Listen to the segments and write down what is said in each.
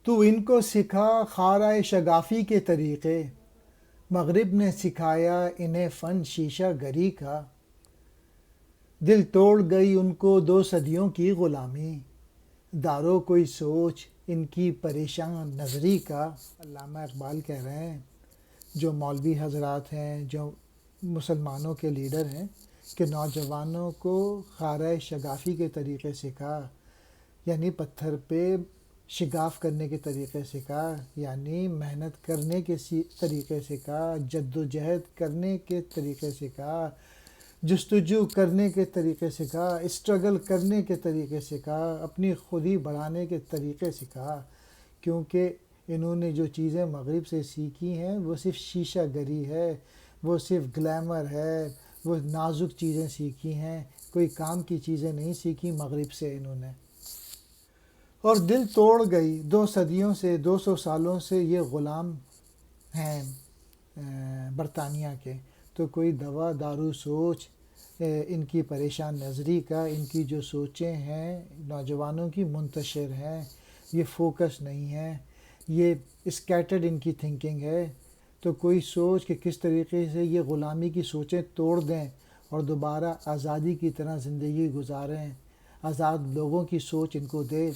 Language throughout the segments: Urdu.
تو ان کو سکھا خارۂ شگافی کے طریقے، مغرب نے سکھایا انہیں فن شیشہ گری کا۔ دل توڑ گئی ان کو 2 صدیوں کی غلامی، دارو کوئی سوچ ان کی پریشان نظری کا۔ علامہ اقبال کہہ رہے ہیں جو مولوی حضرات ہیں، جو مسلمانوں کے لیڈر ہیں، کہ نوجوانوں کو خارۂ شگافی کے طریقے سکھا، یعنی پتھر پہ شگاف کرنے کے طریقے سکھا، یعنی محنت کرنے کے طریقے سکھا، جد و جہد کرنے کے طریقے سکھا، جستجو کرنے کے طریقے سکھا، اسٹرگل کرنے کے طریقے سکھا، اپنی خودی بڑھانے کے طریقے سکھا۔ کیونکہ انہوں نے جو چیزیں مغرب سے سیکھی ہیں وہ صرف شیشہ گری ہے، وہ صرف گلیمر ہے، وہ نازک چیزیں سیکھی ہیں، کوئی کام کی چیزیں نہیں سیکھی مغرب سے انہوں نے۔ اور دل توڑ گئی 2 صدیوں سے، 200 سالوں سے یہ غلام ہیں برطانیہ کے۔ تو کوئی دوا دارو سوچ ان کی پریشان نظری کا، ان کی جو سوچیں ہیں نوجوانوں کی منتشر ہیں، یہ فوکس نہیں ہیں، یہ اسکیٹرڈ ان کی تھنکنگ ہے۔ تو کوئی سوچ کہ کس طریقے سے یہ غلامی کی سوچیں توڑ دیں اور دوبارہ آزادی کی طرح زندگی گزاریں، آزاد لوگوں کی سوچ ان کو دے۔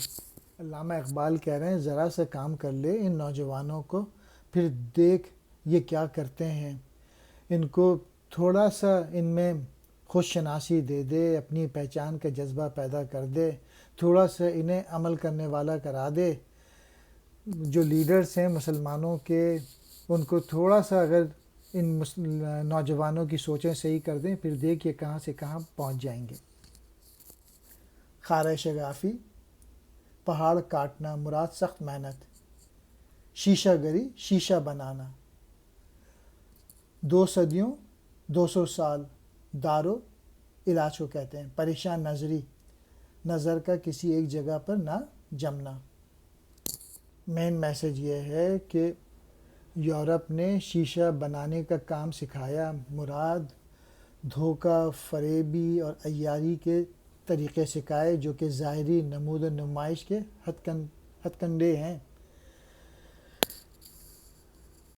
علامہ اقبال کہہ رہے ہیں ذرا سا کام کر لے ان نوجوانوں کو، پھر دیکھ یہ کیا کرتے ہیں، ان کو تھوڑا سا ان میں خود شناسی دے دے، اپنی پہچان کا جذبہ پیدا کر دے، تھوڑا سا انہیں عمل کرنے والا کرا دے۔ جو لیڈرز ہیں مسلمانوں کے، ان کو تھوڑا سا اگر ان نوجوانوں کی سوچیں صحیح کر دیں، پھر دیکھ یہ کہاں سے کہاں پہنچ جائیں گے۔ خارۂ شگافی، پہاڑ کاٹنا مراد سخت محنت، شیشہ گری شیشہ بنانا، 2 صدیوں 200 سال، دارو علاج کو کہتے ہیں، پریشان نظری، نظر کا کسی ایک جگہ پر نہ جمنا۔ مین میسج یہ ہے کہ یورپ نے شیشہ بنانے کا کام سکھایا، مراد دھوکہ فریبی اور عیاری کے طریقے سکھائے جو کہ ظاہری نمود و نمائش کے ہتھ کنڈے ہیں۔